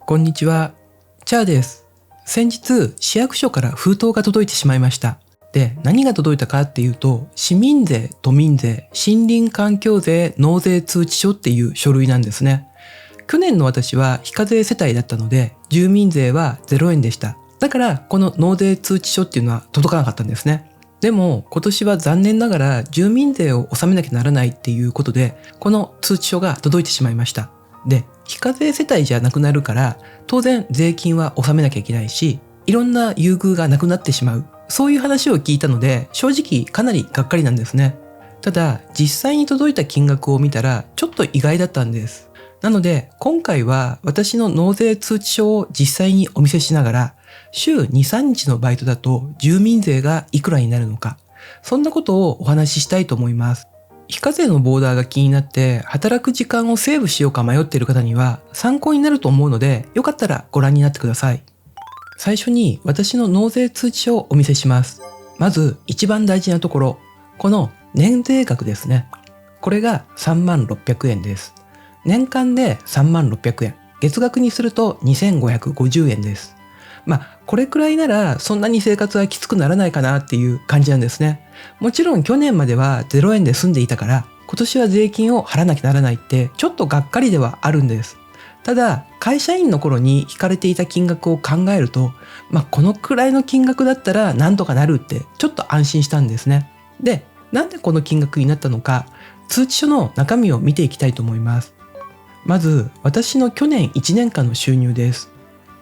こんにちは、チャーです。先日、市役所から封筒が届いてしまいました。で、何が届いたかっていうと、市民税、都民税、森林環境税、納税通知書っていう書類なんですね。去年の私は非課税世帯だったので、住民税は0円でした。だから、この納税通知書っていうのは届かなかったんですね。でも、今年は残念ながら住民税を納めなきゃならないっていうことで、この通知書が届いてしまいました。で、非課税世帯じゃなくなるから、当然税金は納めなきゃいけないし、いろんな優遇がなくなってしまう。そういう話を聞いたので、正直かなりがっかりなんですね。ただ、実際に届いた金額を見たら、ちょっと意外だったんです。なので、今回は私の納税通知書を実際にお見せしながら、週2、3日のバイトだと住民税がいくらになるのか、そんなことをお話ししたいと思います。非課税のボーダーが気になって働く時間をセーブしようか迷っている方には参考になると思うので、よかったらご覧になってください。最初に私の納税通知書をお見せします。まず一番大事なところ、この年税額ですね。これが36,000円です。年間で36,000円。月額にすると2,550円です。これくらいならそんなに生活はきつくならないかなっていう感じなんですね。もちろん去年までは0円で済んでいたから、今年は税金を払わなきゃならないってちょっとがっかりではあるんです。ただ、会社員の頃に引かれていた金額を考えると、このくらいの金額だったらなんとかなるってちょっと安心したんですね。で、なんでこの金額になったのか、通知書の中身を見ていきたいと思います。まず、私の去年1年間の収入です。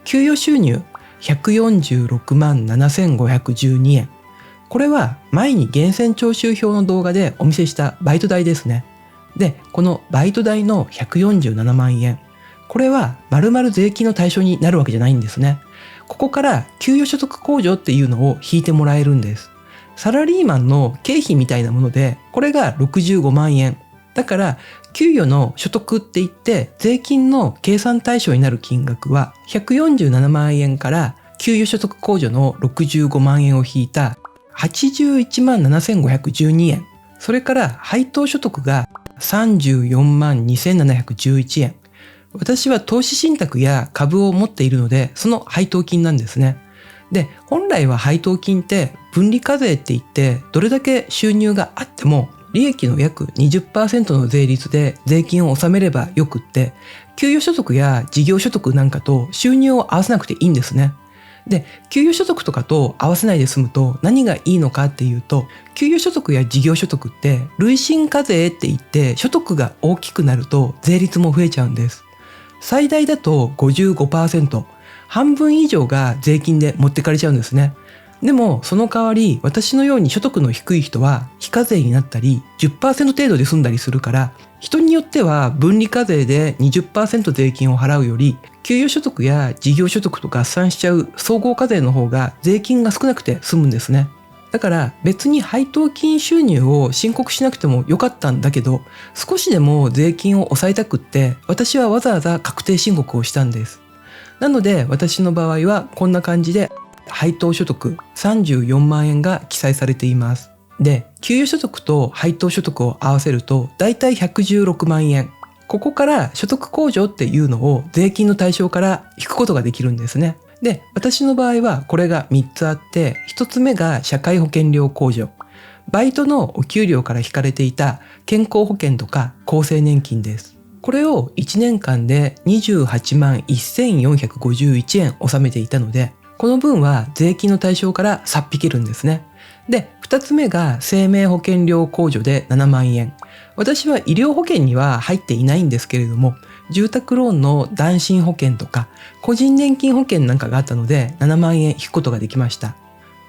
給与収入146万7,512円。これは前に源泉徴収票の動画でお見せしたバイト代ですね。で、このバイト代の147万円。これは丸々税金の対象になるわけじゃないんですね。ここから給与所得控除っていうのを引いてもらえるんです。サラリーマンの経費みたいなもので、これが65万円。だから、給与の所得って言って税金の計算対象になる金額は147万円から給与所得控除の65万円を引いた81万7,512円。それから配当所得が34万2,711円。私は投資信託や株を持っているので、その配当金なんですね。で、本来は配当金って分離課税って言って、どれだけ収入があっても利益の約 20% の税率で税金を納めればよくって、給与所得や事業所得なんかと収入を合わせなくていいんですね。で、給与所得とかと合わせないで済むと何がいいのかっていうと、給与所得や事業所得って累進課税って言って所得が大きくなると税率も増えちゃうんです。最大だと 55%、半分以上が税金で持ってかれちゃうんですね。でも、その代わり、私のように所得の低い人は、非課税になったり、10% 程度で済んだりするから、人によっては分離課税で 20% 税金を払うより、給与所得や事業所得と合算しちゃう総合課税の方が税金が少なくて済むんですね。だから別に配当金収入を申告しなくてもよかったんだけど、少しでも税金を抑えたくって、私はわざわざ確定申告をしたんです。なので私の場合はこんな感じで、配当所得34万円が記載されています。で、給与所得と配当所得を合わせるとだいたい116万円。ここから所得控除っていうのを税金の対象から引くことができるんですね。で、私の場合はこれが3つあって、1つ目が社会保険料控除。バイトのお給料から引かれていた健康保険とか厚生年金です。これを1年間で28万1,451円納めていたので、この分は税金の対象からさっ引けるんですね。で、2つ目が生命保険料控除で7万円。私は医療保険には入っていないんですけれども、住宅ローンの男身保険とか個人年金保険なんかがあったので7万円引くことができました。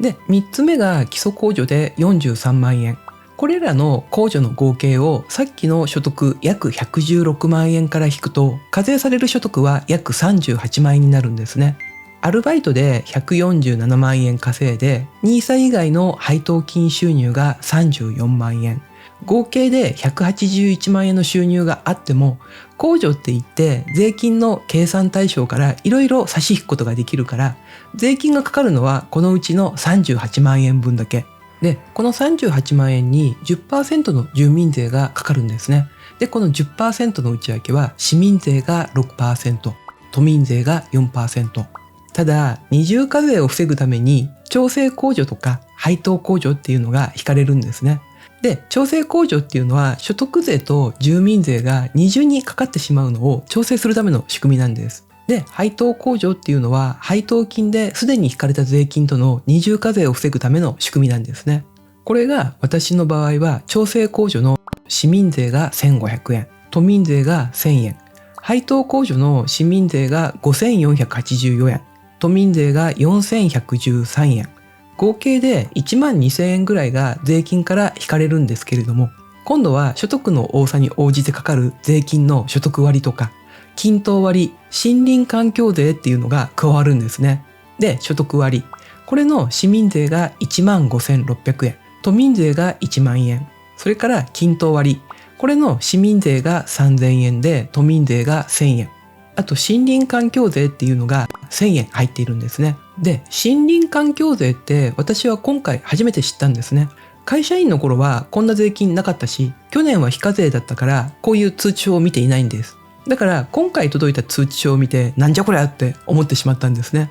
で、3つ目が基礎控除で43万円。これらの控除の合計をさっきの所得約116万円から引くと、課税される所得は約38万円になるんですね。アルバイトで147万円稼いで、NISA 以外の配当金収入が34万円。合計で181万円の収入があっても、控除って言って税金の計算対象からいろいろ差し引くことができるから、税金がかかるのはこのうちの38万円分だけ。で、この38万円に 10% の住民税がかかるんですね。で、この 10% の内訳は市民税が 6%、都民税が 4%。ただ、二重課税を防ぐために調整控除とか配当控除っていうのが引かれるんですね。で、調整控除っていうのは所得税と住民税が二重にかかってしまうのを調整するための仕組みなんです。で、配当控除っていうのは配当金ですでに引かれた税金との二重課税を防ぐための仕組みなんですね。これが私の場合は調整控除の市民税が1500円、都民税が1000円、配当控除の市民税が5484円、都民税が4113円、合計で1万2000円ぐらいが税金から引かれるんですけれども、今度は所得の多さに応じてかかる税金の所得割とか、均等割、森林環境税っていうのが加わるんですね。で、所得割。これの市民税が1万5600円、都民税が1万円、それから均等割。これの市民税が3000円で、都民税が1000円。あと森林環境税っていうのが1000円入っているんですね。で、森林環境税って私は今回初めて知ったんですね。会社員の頃はこんな税金なかったし、去年は非課税だったからこういう通知書を見ていないんです。だから今回届いた通知書を見てなんじゃこりゃって思ってしまったんですね。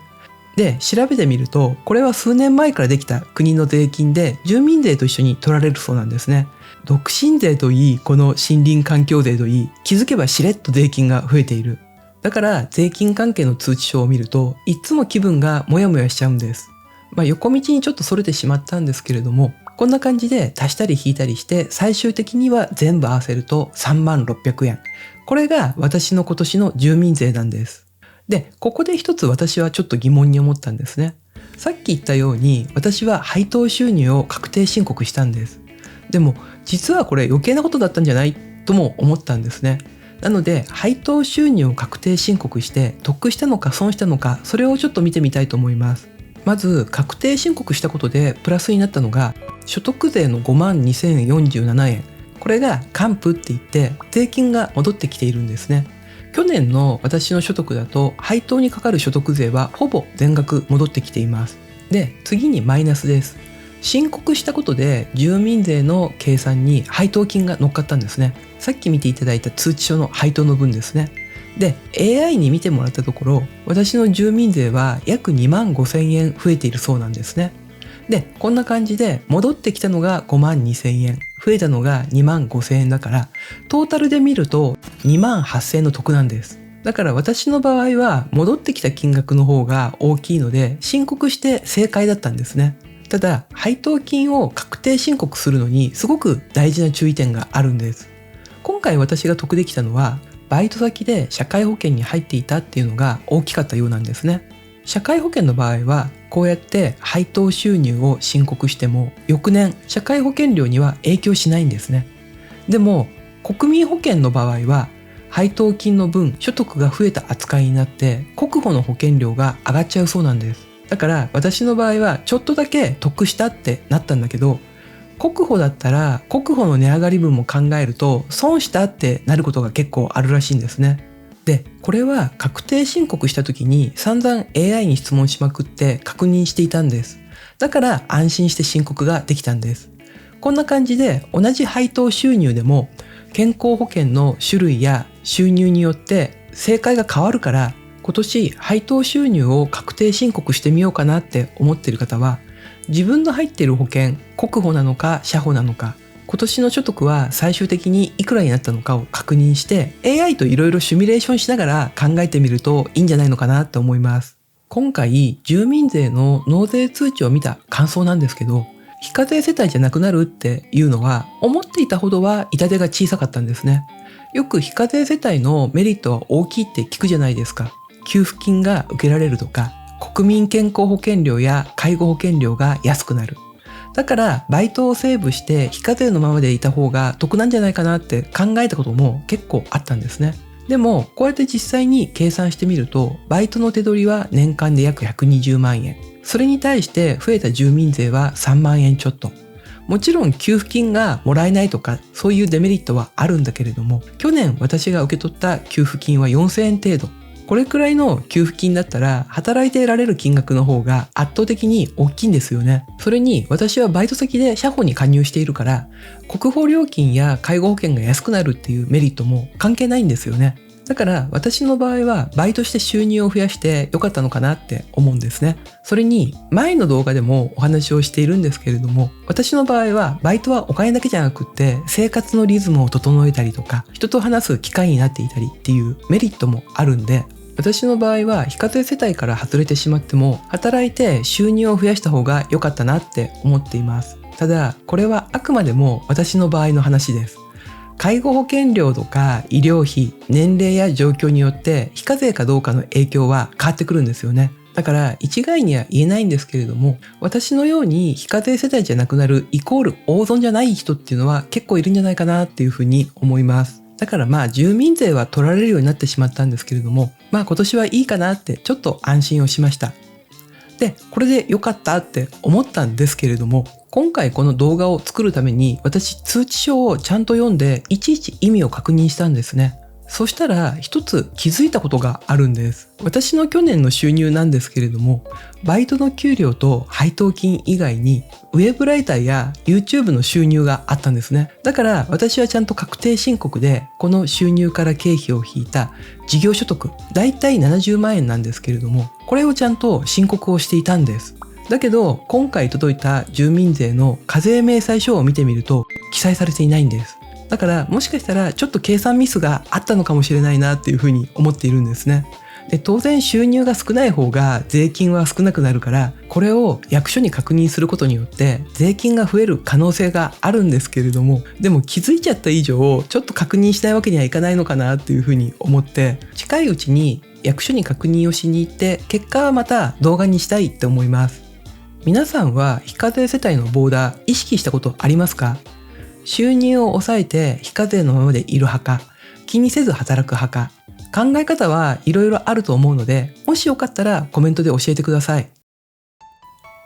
で、調べてみるとこれは数年前からできた国の税金で住民税と一緒に取られるそうなんですね。独身税といい、この森林環境税といい、気づけばしれっと税金が増えている。だから税金関係の通知書を見るといつも気分がモヤモヤしちゃうんです。横道にちょっとそれてしまったんですけれども、こんな感じで足したり引いたりして最終的には全部合わせると3万600円。これが私の今年の住民税なんです。で、ここで一つ私はちょっと疑問に思ったんですね。さっき言ったように私は配当収入を確定申告したんです。でも実はこれ余計なことだったんじゃないとも思ったんですね。なので配当収入を確定申告して得したのか損したのか、それをちょっと見てみたいと思います。まず確定申告したことでプラスになったのが所得税の52,047円。これが還付って言って税金が戻ってきているんですね。去年の私の所得だと配当にかかる所得税はほぼ全額戻ってきています。で、次にマイナスです。申告したことで住民税の計算に配当金が乗っかったんですね。さっき見ていただいた通知書の配当の分ですね。で、AI に見てもらったところ、私の住民税は約2万5000円増えているそうなんですね。で、こんな感じで戻ってきたのが5万2000円、増えたのが2万5000円だから、トータルで見ると2万8000円の得なんです。だから私の場合は戻ってきた金額の方が大きいので申告して正解だったんですね。ただ、配当金を確定申告するのにすごく大事な注意点があるんです。今回私が得できたのは、バイト先で社会保険に入っていたっていうのが大きかったようなんですね。社会保険の場合は、こうやって配当収入を申告しても、翌年社会保険料には影響しないんですね。でも、国民保険の場合は、配当金の分所得が増えた扱いになって、国保の保険料が上がっちゃうそうなんです。だから私の場合はちょっとだけ得したってなったんだけど、国保だったら国保の値上がり分も考えると損したってなることが結構あるらしいんですね。で、これは確定申告した時に散々 AI に質問しまくって確認していたんです。だから安心して申告ができたんです。こんな感じで同じ配当収入でも健康保険の種類や収入によって正解が変わるから、今年配当収入を確定申告してみようかなって思っている方は、自分の入っている保険、国保なのか社保なのか、今年の所得は最終的にいくらになったのかを確認して AI といろいろシミュレーションしながら考えてみるといいんじゃないのかなと思います。今回住民税の納税通知を見た感想なんですけど、非課税世帯じゃなくなるっていうのは思っていたほどは痛手が小さかったんですね。よく非課税世帯のメリットは大きいって聞くじゃないですか。給付金が受けられるとか、国民健康保険料や介護保険料が安くなる。だからバイトをセーブして非課税のままでいた方が得なんじゃないかなって考えたことも結構あったんですね。でもこうやって実際に計算してみると、バイトの手取りは年間で約120万円。それに対して増えた住民税は3万円ちょっと。もちろん給付金がもらえないとかそういうデメリットはあるんだけれども、去年私が受け取った給付金は4000円程度。これくらいの給付金だったら働いて得られる金額の方が圧倒的に大きいんですよね。それに私はバイト先で社保に加入しているから、国保料金や介護保険が安くなるっていうメリットも関係ないんですよね。だから私の場合はバイトして収入を増やしてよかったのかなって思うんですね。それに前の動画でもお話をしているんですけれども、私の場合はバイトはお金だけじゃなくって生活のリズムを整えたりとか、人と話す機会になっていたりっていうメリットもあるんで、私の場合は非課税世帯から外れてしまっても働いて収入を増やした方が良かったなって思っています。ただこれはあくまでも私の場合の話です。介護保険料とか医療費、年齢や状況によって非課税かどうかの影響は変わってくるんですよね。だから一概には言えないんですけれども、私のように非課税世帯じゃなくなるイコール大損じゃない人っていうのは結構いるんじゃないかなっていうふうに思います。だから住民税は取られるようになってしまったんですけれども、今年はいいかなってちょっと安心をしました。で、これで良かったって思ったんですけれども、今回この動画を作るために私通知書をちゃんと読んでいちいち意味を確認したんですね。そしたら一つ気づいたことがあるんです。私の去年の収入なんですけれども、バイトの給料と配当金以外にウェブライターや YouTube の収入があったんですね。だから私はちゃんと確定申告でこの収入から経費を引いた事業所得、だいたい70万円なんですけれども、これをちゃんと申告をしていたんです。だけど今回届いた住民税の課税明細書を見てみると記載されていないんです。だからもしかしたらちょっと計算ミスがあったのかもしれないなっていうふうに思っているんですね。で、当然収入が少ない方が税金は少なくなるから、これを役所に確認することによって税金が増える可能性があるんですけれども、でも気づいちゃった以上ちょっと確認しないわけにはいかないのかなっていうふうに思って、近いうちに役所に確認をしに行って結果はまた動画にしたいって思います。皆さんは非課税世帯のボーダー意識したことありますか？収入を抑えて非課税のままでいる派か、気にせず働く派か、考え方はいろいろあると思うので、もしよかったらコメントで教えてください。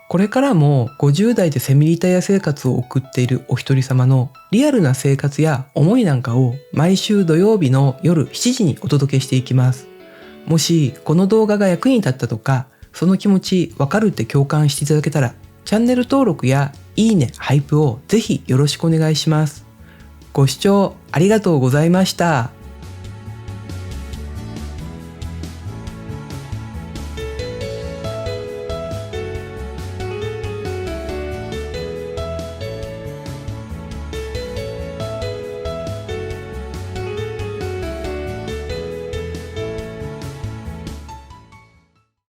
これからも50代でセミリタイア生活を送っているお一人様のリアルな生活や思いなんかを毎週土曜日の夜7時にお届けしていきます。もしこの動画が役に立ったとか、その気持ちわかるって共感していただけたら、チャンネル登録やいいね、ハイプをぜひよろしくお願いします。ご視聴ありがとうございました。